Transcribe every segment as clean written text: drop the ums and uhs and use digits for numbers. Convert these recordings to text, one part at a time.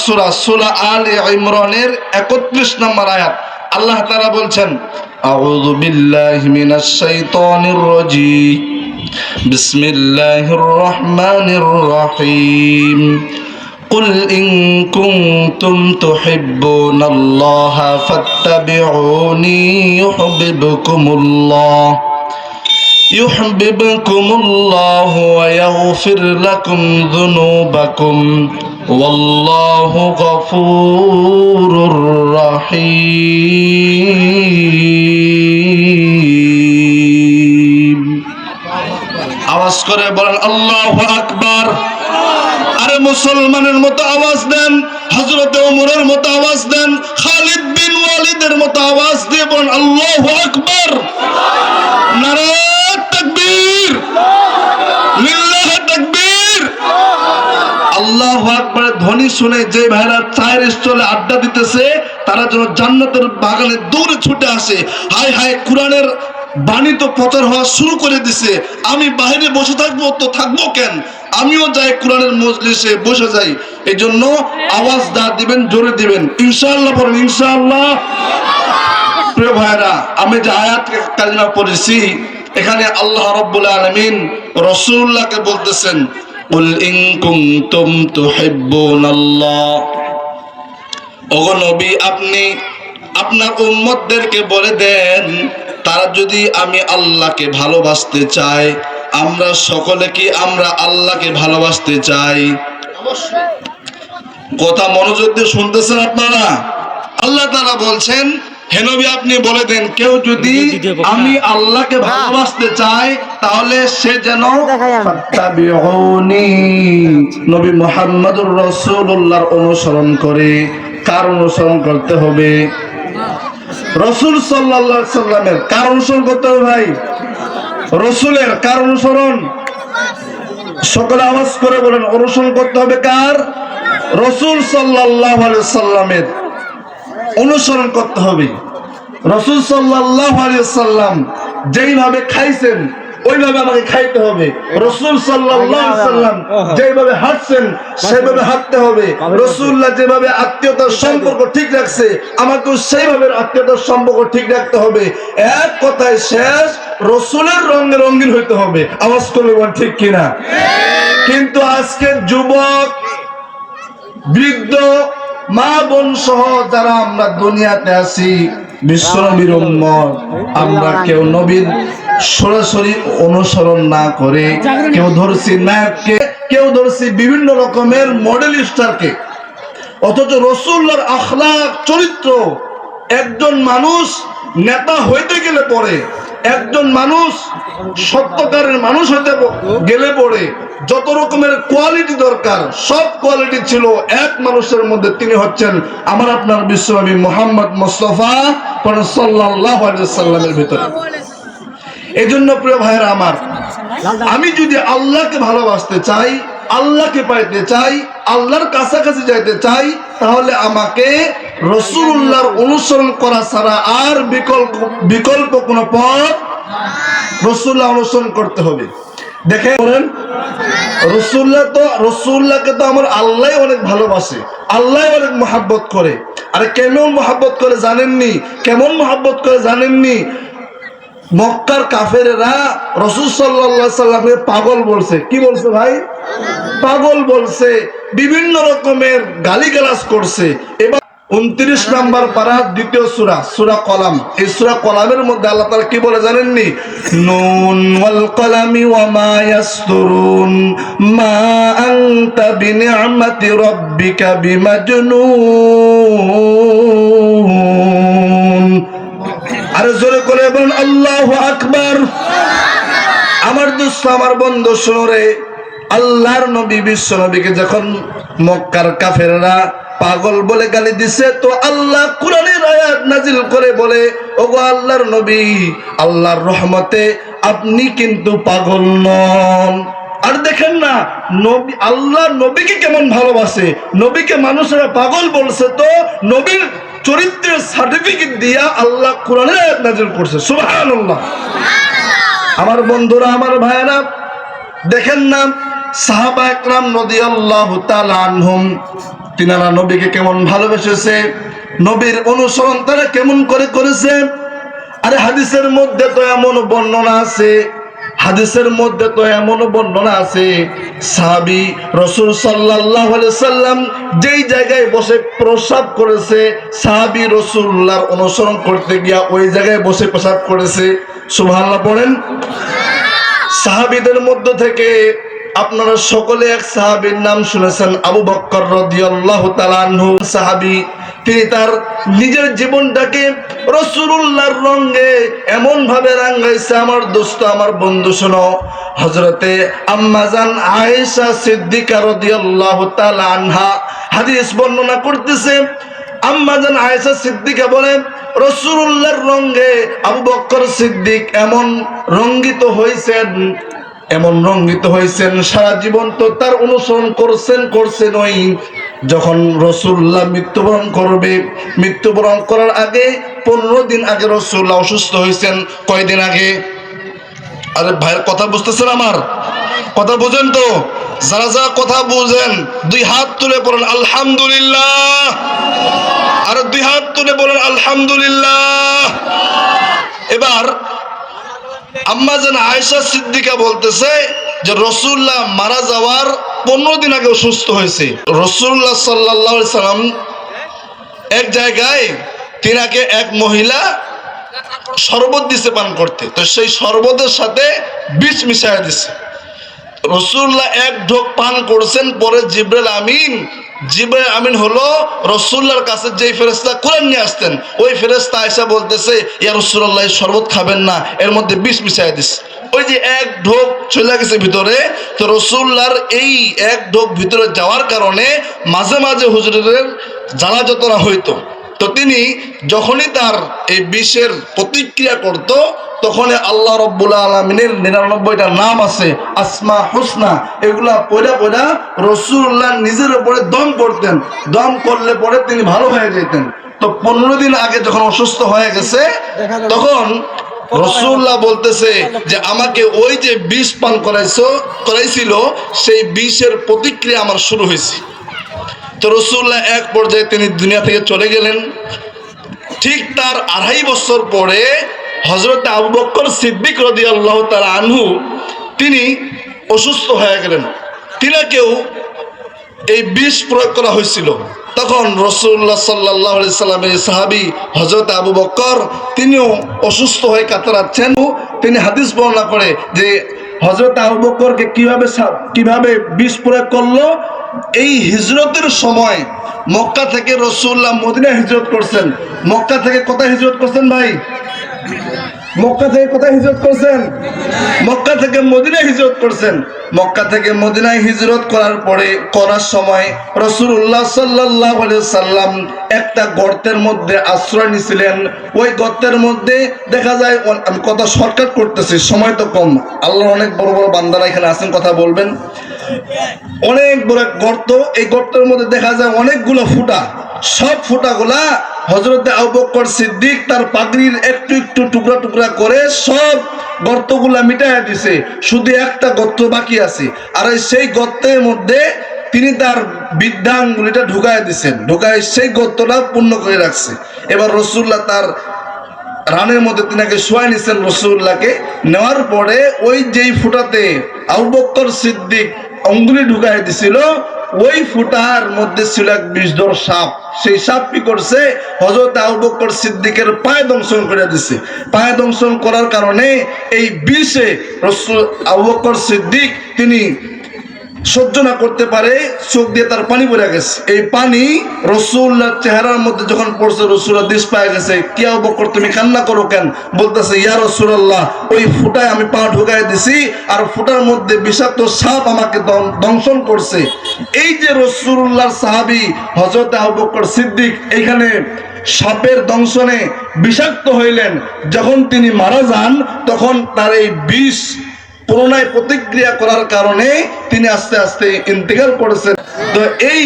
সূরা সূরা আলে ইমরানের 31 নম্বর আয়াত আল্লাহ তাআলা বলছেন আউযু বিল্লাহি মিনাশ শাইতানির রাজীম বিসমিল্লাহির রহমানির রহিম قل إن كنتم تحبون الله فاتبعوني يحببكم الله ويغفر لكم ذنوبكم والله غفور رحيم আওয়াজ করে বলেন আল্লাহু আকবার। আরে মুসলমানের মতো আওয়াজ দেন, হযরত ওমরের মতো আওয়াজ দেন, খালিদ বিন ওয়ালিদের মতো আওয়াজ দিয়ে বলেন আল্লাহু আকবার। নারে তাকবীর, লিল্লাহি তাকবীর। আল্লাহু আকবার ধ্বনি শুনে যে ভাইরা চায়ের স্টলে আড্ডা দিতেছে তারা যেন জান্নাতের বাগানে দৌড়ে ছুটে আসে। হায় হায়, কোরআনের বাণী তো প্রচার হওয়া শুরু করে দিছে, আমি বাইরে বসে থাকবো তো থাকবো কেন, আমিও যাই কোরআনের মজলিসে বসে যাই। এই জন্য আওয়াজ দা দিবেন, জোরে দিবেন ইনশাআল্লাহ, বলেন ইনশাআল্লাহ। প্রিয় ভাইরা, আমি যে আয়াত কালিমা পড়েছি এখানে আল্লাহ রাব্বুল আলামিন রাসূলুল্লাহকে বলতেছেন কুল ইন কুনতুম তুহিব্বুনাল্লাহ, ওগো নবী আপনি আপনার উম্মতদেরকে বলে দেন তারা যদি আমি আল্লাহকে ভালোবাসতে চায়, আমরা সকলে কি আমরা আল্লাহকে ভালোবাসতে চাই? কথা মনোযোগ দিয়ে শুনতেছেন আপনারা? আল্লাহ তাআলা বলছেন হে নবী আপনি বলে দেন কেউ যদি আমি আল্লাহকে ভালোবাসতে চায় তাহলে সে যেন ফাত্তাবিউনি, নবী মুহাম্মদুর রাসূলুল্লাহর অনুসরণ করে। কার অনুসরণ করতে হবে? রাসূল সাল্লাল্লাহু আলাইহি সাল্লামের। কার অনুসরণ করতে হবে ভাই? রাসূলের। কার অনুসরণ? সকলে আওয়াজ করে বলেন অনুসরণ করতে হবে কার? রাসূল সাল্লাল্লাহু আলাইহি সাল্লামের অনুসরণ করতে হবে। রাসূল সাল্লাল্লাহু আলাইহি সাল্লাম যেইভাবে খাইছেন ওইভাবে আমাকে খাইতে হবে। রাসূল সাল্লাল্লাহু আলাইহি সাল্লাম যেভাবে হাঁটছেন সেভাবে হাঁটতে হবে। রাসূলুল্লাহ যেভাবে আত্মীয়তার সম্পর্ক ঠিক রাখছে আমাকেও সেইভাবে আত্মীয়তার সম্পর্ক ঠিক রাখতে হবে। এক কথায় শেষ, রাসূলের রঙে রঙিন হইতে হবে। আওয়াজ করে বলেন ঠিক কিনা? কিন্তু আজকে যুবক, বৃদ্ধ, মা বোন সহ যারা আমরা দুনিয়াতে আছি, বিশ্বনবীর উম্মত, আমরা কেউ নবীর সরাসরি অনুসরণ না করে কেউ ধরছি ম্যাপকে, কেউ ধরছি বিভিন্ন রকমের মডেল স্টারকে, অথচ রাসূলুল্লাহর আখলাক চরিত্র, একজন মানুষ নেতা হইতে গেলে পরে, একজন মানুষ সত্যকারের মানুষ হইতে গেলে পরে যত রকমের কোয়ালিটি দরকার সব কোয়ালিটি ছিল এক মানুষের মধ্যে, তিনি হচ্ছেন আমার আপনার বিশ্বনবী মুহাম্মদ মুস্তাফা সাল্লাল্লাহু আলাইহি সাল্লামের ভিতরে। এই জন্য প্রিয় ভাইরা আমার, আমি যদি আল্লাহকে ভালোবাসতে চাই, আল্লাহকে পাইতে চাই, আল্লাহর কাছাকাছি যাইতে চাই, তাহলে আমাকে রাসূলুল্লাহর অনুসরণ করা ছাড়া আর বিকল্প কোনো পথ, রাসূলুল্লাহ অনুসরণ করতে হবে। দেখে বলেন রাসূলুল্লাহকে তো আমার আল্লাহ অনেক ভালোবাসে, আল্লাহ অনেক মহব্বত করে। আরে কেমন মহব্বত করে জানেননি? কেমন মহব্বত করে জানেননি? মক্কার কাফেরেরা রাসূল সাল্লাল্লাহু আলাইহি সাল্লামকে পাগল বলছে। কি বলছে ভাই? পাগল বলছে, বিভিন্ন রকমের গালিগালাজ করছে। এবার 29 নম্বর পারা দ্বিতীয় সূরা, সূরা কলাম। এই সূরা কলামের মধ্যে আল্লাহ তাআলা কি বলে জানেননি? নুন ওয়াল কলামি ওয়া মা ইয়াসতুরুন মা আনতা বিনিআমাতি রাব্বিকা বিমাজনুন। আরে জোরে করে বলুন আল্লাহু আকবার। আমার দোস্ত, আমার বন্ধু শোনো রে, আল্লাহর নবী বিশ্ব নবীকে যখন মক্কার কাফেররা পাগল বলে গালি দিছে, তো আল্লাহ কোরআনের আয়াত নাজিল করে বলে ওগো আল্লাহর নবী, আল্লাহর রহমতে আপনি কিন্তু পাগল নন। আর দেখেন না নবী, আল্লাহর নবীকে কেমন ভালোবাসে। নবীকে মানুষেরা পাগল বলছে, তো নবীর চরিত্রের সার্টিফিকেট দিয়া আল্লাহ কোরআনের আয়াত নাজিল করছে। সুবহানাল্লাহ। আমার বন্ধুরা, আমার ভাইয়েরা, দেখেন না সাহাবা একরাম রাদিয়াল্লাহু তাআলা আনহুম তিনারা নবীকে কেমন ভালোবেসেছে, নবীর অনুসরণ তারা কেমন করে করেছে। আরে হাদিসের মধ্যে তো এমন বর্ণনা আছে, হাদিসের মধ্যে তো এমন বর্ণনা আছে, সাহাবী রাসূল সাল্লাল্লাহু আলাইহি সাল্লাম যেই জায়গায় বসে প্রস্রাব করেছে, সাহাবী রাসূলুল্লাহর অনুসরণ করতে গিয়া ওই জায়গায় বসে প্রস্রাব করেছে। সুবহানাল্লাহ পড়েন। সাহাবীদের মধ্য থেকে আপনারা সকলে এক সাহাবীর নাম শুনেছেন, আবু বকর রাদিয়াল্লাহু তাআলা আনহু সাহাবী। তিনি তার নিজের জীবনটাকে রাসূলুল্লাহর রঙে এমন ভাবে রাঙাইছে, আমার দোস্ত আমার বন্ধু শোনো, হযরতে আম্মা জান আয়েশা সিদ্দিকা রাদিয়াল্লাহু তাআলা আনহা হাদিস বর্ণনা করতেছে। আম্মা জান আয়েশা সিদ্দিকা বলেন, রাসূলুল্লাহর রঙে আবু বকর সিদ্দিক এমন রঙ্গিত হয়েছেন সারা জীবন তো তার অনুসরণ করছেন ওই যখন রাসূলুল্লাহ মৃত্যুবরণ করার আগে 15 দিন আগে রাসূলুল্লাহ অসুস্থ হয়েছেন। কয়দিন আগে? আরে ভাইয়ের কথা বুঝতেছেন? আমার কথা বুঝেন তো? যারা যারা কথা বুঝেন 2 হাত তুলে পড়েন আলহামদুলিল্লাহ, আর 2 হাত তুলে বলেন আলহামদুলিল্লাহ। এবার আম্মা জান আয়েশা সিদ্দিকা বলতেছে যে রাসূলুল্লাহ মারা যাওয়ার 15 দিন আগে অসুস্থ হয়েছে। রাসূলুল্লাহ সাল্লাল্লাহু আলাইহি সাল্লাম এক জায়গায় তিনাকে এক মহিলা শরবত দিছে পান করতে, তো সেই শরবতের সাথে বিষ মিশাইয়া দিছে। রাসূলুল্লাহ এক ঢোক পান করছেন, পরে জিবরাইল আমিন হলো রাসূলুল্লাহর কাছে যেই ফেরেশতা কোরআন নিয়ে আসতেন, ওই ফেরেশতা আয়েশা বলতেছে, ইয়া রাসূলুল্লাহ এই শরবত খাবেন না, এর মধ্যে বিষ মিশাইয়া দিছে। ওই যে এক ঢোক চলে গেছে ভিতরে, তো রাসূলুল্লাহর এই এক ঢোক ভিতরে যাওয়ার কারণে মাঝে মাঝে হুজুরের জ্বালা যন্ত্রণা হইতো। তো তিনি যখনই তার এই বিষের প্রতিক্রিয়া করত, তখন আল্লাহ রাব্বুল আলামিনের 99টা নাম আছে আসমা হুসনা, এগুলা পড়া রাসূলুল্লাহ নিজের উপরে দম করতেন, দম করলে পরে তিনি ভালো হয়ে যেতেন। তো 15 দিন আগে যখন অসুস্থ হয়ে গেছে, তখন রাসূলুল্লাহ বলতেছে যে আমাকে ওই যে বিষ পান করাইছিল সেই বিষের প্রতিক্রিয়া আমার শুরু হয়েছে। তো রাসূলুল্লাহ এক পর্যায়ে তিনি দুনিয়া থেকে চলে গেলেন। ঠিক তার 2.5 বছর পরে হযরত আবু বকর সিদ্দিক রাদিয়াল্লাহু তাআলা আনহু তিনি অসুস্থ হয়ে গেলেন, তিনাকেও এই বিষ প্রয়োগ করা হয়েছিল। তখন রাসূলুল্লাহ সাল্লাল্লাহু আলাইহি সাল্লামের সাহাবী হযরত আবু বকর তিনিও অসুস্থ হয়ে কাতরাচ্ছেন। তিনি হাদিস বর্ণনা করে যে হযরত আবু বকরকে কিভাবে বিষ প্রয়োগ করলো। এই হিজরতের সময় মক্কা থেকে রাসূলুল্লাহ মদিনা হিজরত করছেন। মক্কা থেকে কোথায় হিজরত করছেন ভাই? মক্কা থেকে কোথায় হিজরত করছেন? মক্কা থেকে মদিনা হিজরত করছেন। মক্কা থেকে মদিনায় হিজরত করার সময় রাসূলুল্লাহ সাল্লাল্লাহু আলাইহি সাল্লাম একটা গর্তের মধ্যে আশ্রয় নিয়েছিলেন। ওই গর্তের মধ্যে দেখা যায়, আমি কথা শর্টকাট করতেছি, সময় তো কম, আল্লাহর অনেক বড় বড় বান্দারা এখানে আছেন, কথা বলবেন। অনেক বড় গর্ত, এই গর্তের মধ্যে দেখা যায় অনেকগুলো ফুটা, সব ফুটাগুলা হযরত আবু বকর সিদ্দিক তার পাগড়ির একটু একটু টুকরা টুকরা করে সব গর্তগুলা মিটাইয়া দিছে, শুধু একটা গর্ত বাকি আছে। আর সেই গর্তের মধ্যে তিনি তার বৃদ্ধাঙ্গুলিটা ঢুকায় দিছেন, ঢুকায় সেই গর্তটা পূর্ণ করে রাখছে। এবার রাসূলুল্লাহ তার রানের মধ্যে তিনাকে শোয়াই নিছেন। রাসূলুল্লাহকে নেওয়ার পরে ওই যেই ফুটাতে আবু বকর সিদ্দিক আঙ্গুলি ঢুকাই দিছিল, ওই ফুটার মধ্যে ছিল এক বিষধর সাপ। সেই সাপ কি করছে, হযরত আবু বকর সিদ্দিকের পায়ে দংশন করে দিছে। পায়ে দংশন করার কারণে এই বিষে আবু বকর সিদ্দিক তিনি সহ্য না করতে পারে, চোখ দিয়ে তার পানি পড়ে গেছে। এই পানি রাসূলুল্লাহর চেহারার মধ্যে যখন পড়ছে, রাসূলুল্লাহ দিশ পায় গেছে। কি আবু বকর তুমি কান্না করো কেন? বলতেছে, ইয়া রাসূলুল্লাহ ওই ফুটায় আমি পা ঢুকাই দিছি, আর ফুটার মধ্যে বিষাক্ত সাপ আমাকে দংশন করছে। এই যে রাসূলুল্লাহর সাহাবী হযরত আবু বকর সিদ্দিক এইখানে সাপের দংশনে বিষাক্ত হইলেন, যখন তিনি মারা যান তখন তার এই বিষ পুনরায় প্রতিক্রিয়া করার কারণে তিনি আস্তে আস্তে ইন্তেকাল করেছেন। তো এই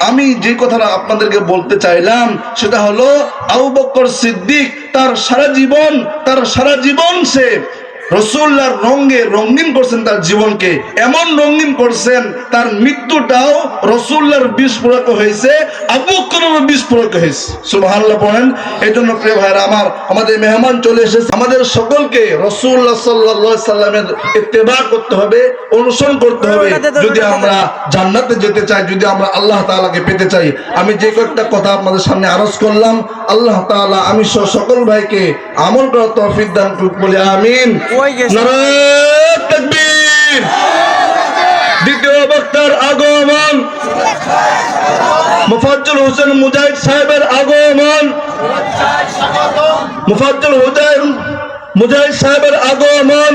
আমি যে কথাটা আপনাদেরকে বলতে চাইলাম সেটা হলো, আবু বকর সিদ্দিক তার সারা জীবন সে রাসূলুল্লাহর রঙে রঙিন করছেন তার জীবনকে, এমন রঙিন করছেন তার মৃত্যুটাও রাসূলুল্লাহর বিস্ফোরক হয়েছে, আবু বকরেরও বিস্ফোরক হয়েছে। সুবহানাল্লাহ পড়েন। এই জন্য প্রিয় ভাইরা আমার, আমাদের মেহমান চলে এসেছে, আমাদের সকলকে রাসূলুল্লাহ সাল্লাল্লাহু আলাইহি সাল্লামের ইত্তেবা করতে হবে, অনুসরণ করতে হবে যদি আমরা জান্নাতে যেতে চাই, যদি আমরা আল্লাহ তাআলাকে পেতে চাই। আমি যে কয়েকটা কথা আপনাদের সামনে আরজ করলাম, আল্লাহ তাআলা আমি সহ সকল ভাইকে আমল করার তৌফিক দান করুন, বলি আমিন। নারায়ে তাকবীর। দ্বিতীয় বক্তার আগমন, মুফাজ্জল হোসেন মুজাহিদ সাহেবের আগমন, মুফাজ্জল হোসেন মুজাহিদ সাহেবের আগমন।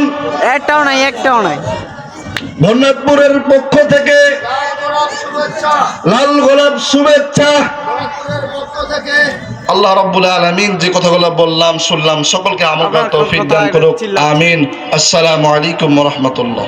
একটাও নাই। ভন্নাথপুরের পক্ষ থেকে লাল গোলাপ শুভেচ্ছা। আল্লাহ রাব্বুল আলামিন যে কথাগুলো বললাম শুনলাম সকলকে আমল করার তৌফিক দান করুক, আমিন। আসসালামু আলাইকুম ওয়া রাহমাতুল্লাহ।